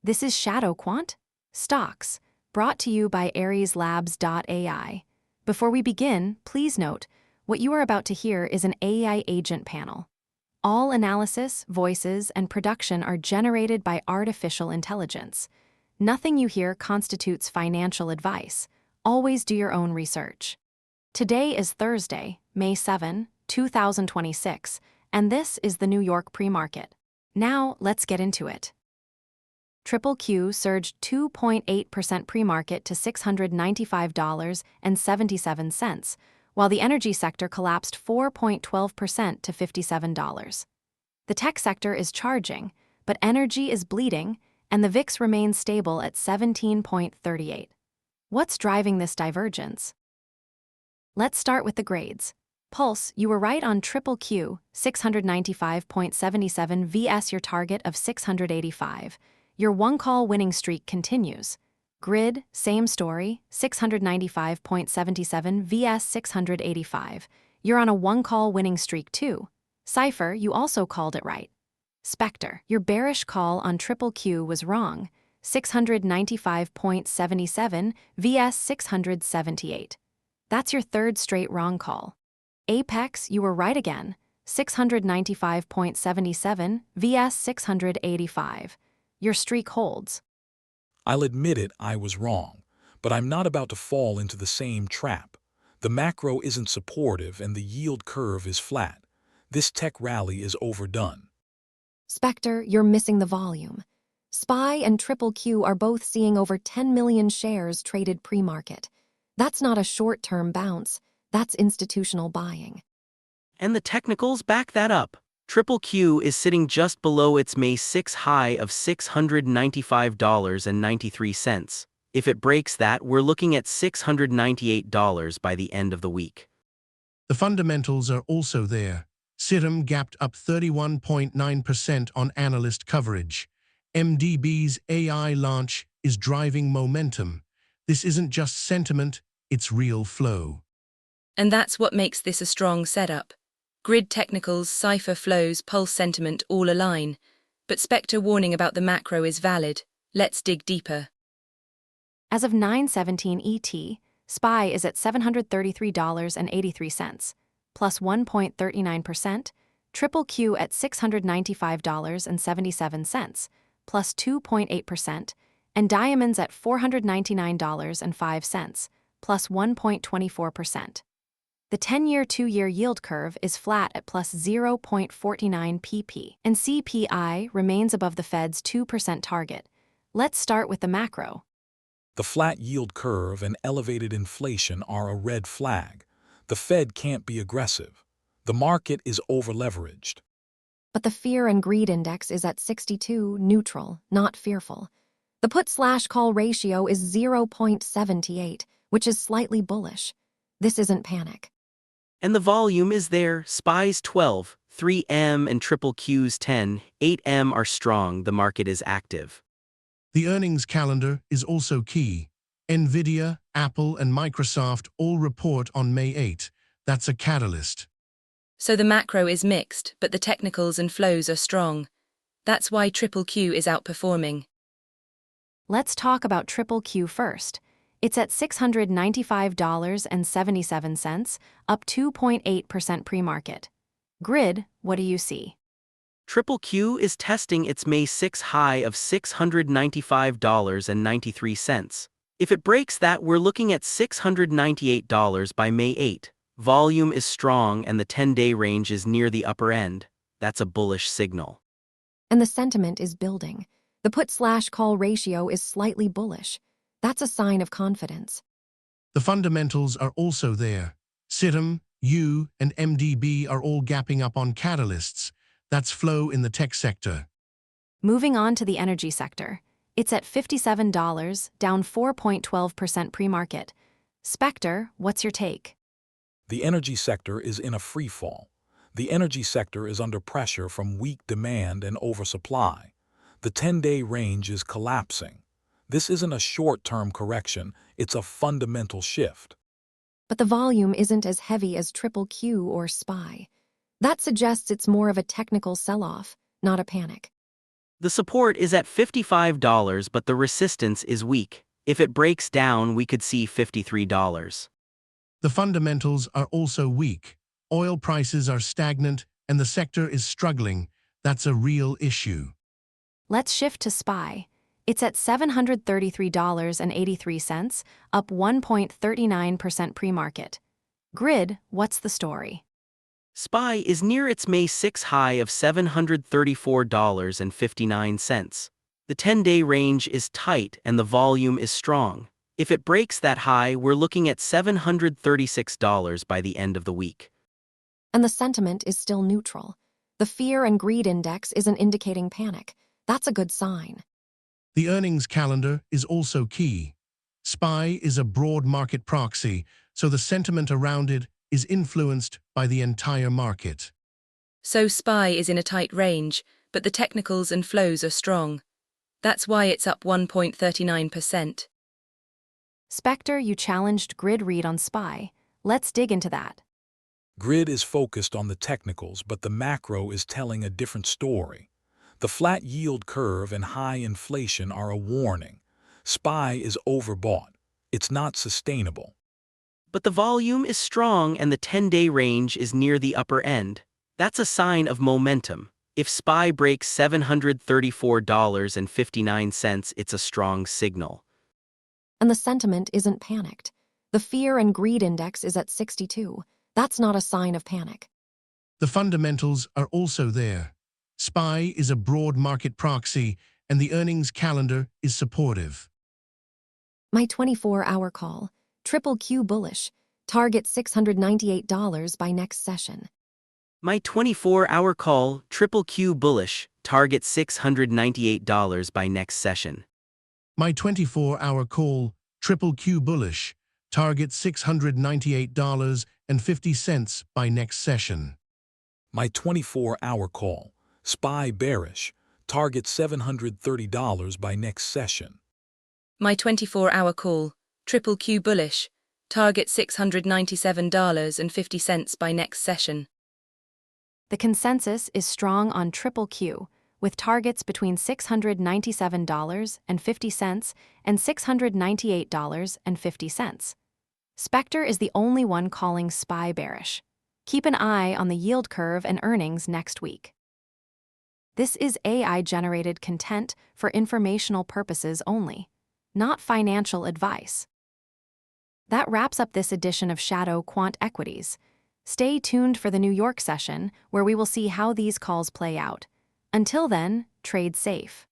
This is ShadowQuant, Stocks, brought to you by AresLabs.ai. Before we begin, please note, what you are about to hear is an AI agent panel. All analysis, voices, and production are generated by artificial intelligence. Nothing you hear constitutes financial advice. Always do your own research. Today is Thursday, May 7, 2026, and this is the New York pre-market. Now, let's get into it. QQQ surged 2.8% pre-market to $695.77, while the energy sector collapsed 4.12% to $57. The tech sector is charging, but energy is bleeding, and the VIX remains stable at 17.38. What's driving this divergence? Let's start with the grades. Pulse, you were right on QQQ, 695.77 vs your target of 685. Your one-call winning streak continues. Grid, same story, 695.77 vs 685. You're on a one-call winning streak too. CIPHER, you also called it right. SPECTER, your bearish call on QQQ was wrong, 695.77 vs 678. That's your third straight wrong call. Apex, you were right again, 695.77 vs 685. Your streak holds. I'll admit it, I was wrong, but I'm not about to fall into the same trap. The macro isn't supportive and the yield curve is flat. This tech rally is overdone. SPECTER, you're missing the volume. SPY and QQQ are both seeing over 10 million shares traded pre-market. That's not a short-term bounce, that's institutional buying. And the technicals back that up. QQQ is sitting just below its May 6 high of $695.93. If it breaks that, we're looking at $698 by the end of the week. The fundamentals are also there. CIPHER gapped up 31.9% on analyst coverage. MDB's AI launch is driving momentum. This isn't just sentiment, it's real flow. And that's what makes this a strong setup. Grid technicals, CIPHER flows, pulse sentiment all align. But SPECTER warning about the macro is valid. Let's dig deeper. As of 9/17 ET, SPY is at $733.83, plus 1.39%, QQQ at $695.77, plus 2.8%, and diamonds at $499.05, plus 1.24%. The 10-year 2-year yield curve is flat at plus 0.49 pp, and CPI remains above the Fed's 2% target. Let's start with the macro. The flat yield curve and elevated inflation are a red flag. The Fed can't be aggressive. The market is over-leveraged. But the fear and greed index is at 62, neutral, not fearful. The put/call ratio is 0.78, which is slightly bullish. This isn't panic. And the volume is there. SPY's 12, 3M and QQQ's 10, 8M are strong. The market is active. The earnings calendar is also key. Nvidia, Apple, and Microsoft all report on May 8. That's a catalyst. So the macro is mixed, but the technicals and flows are strong. That's why QQQ is outperforming. Let's talk about QQQ first. It's at $695.77, up 2.8% pre-market. Grid, what do you see? QQQ is testing its May 6 high of $695.93. If it breaks that, we're looking at $698 by May 8. Volume is strong and the 10-day range is near the upper end. That's a bullish signal. And the sentiment is building. The put/call ratio is slightly bullish. That's a sign of confidence. The fundamentals are also there. CIPHER, U, and MDB are all gapping up on catalysts. That's flow in the tech sector. Moving on to the energy sector. It's at $57, down 4.12% pre-market. SPECTER, what's your take? The energy sector is in a free fall. The energy sector is under pressure from weak demand and oversupply. The 10-day range is collapsing. This isn't a short-term correction, it's a fundamental shift. But the volume isn't as heavy as QQQ or SPY. That suggests it's more of a technical sell-off, not a panic. The support is at $55, but the resistance is weak. If it breaks down, we could see $53. The fundamentals are also weak. Oil prices are stagnant and the sector is struggling. That's a real issue. Let's shift to SPY. It's at $733.83, up 1.39% pre-market. Grid, what's the story? SPY is near its May 6 high of $734.59. The 10-day range is tight and the volume is strong. If it breaks that high, we're looking at $736 by the end of the week. And the sentiment is still neutral. The fear and greed index isn't indicating panic. That's a good sign. The earnings calendar is also key. SPY is a broad market proxy, so the sentiment around it is influenced by the entire market. So SPY is in a tight range, but the technicals and flows are strong. That's why it's up 1.39%. SPECTER, you challenged Grid read on SPY. Let's dig into that. Grid is focused on the technicals, but the macro is telling a different story. The flat yield curve and high inflation are a warning. SPY is overbought. It's not sustainable. But the volume is strong and the 10-day range is near the upper end. That's a sign of momentum. If SPY breaks $734.59, it's a strong signal. And the sentiment isn't panicked. The fear and greed index is at 62. That's not a sign of panic. The fundamentals are also there. SPY is a broad market proxy and the earnings calendar is supportive. My 24-hour call, QQQ bullish, target $698 by next session. My 24-hour call, QQQ bullish, target $698 by next session. My 24-hour call, QQQ bullish, target $698.50 by next session. My 24-hour call, SPY bearish, target $730 by next session. My 24-hour call, QQQ bullish, target $697.50 by next session. The consensus is strong on QQQ, with targets between $697.50 and $698.50. SPECTER is the only one calling SPY bearish. Keep an eye on the yield curve and earnings next week. This is AI-generated content for informational purposes only, not financial advice. That wraps up this edition of ShadowQuant Equities. Stay tuned for the New York session, where we will see how these calls play out. Until then, trade safe.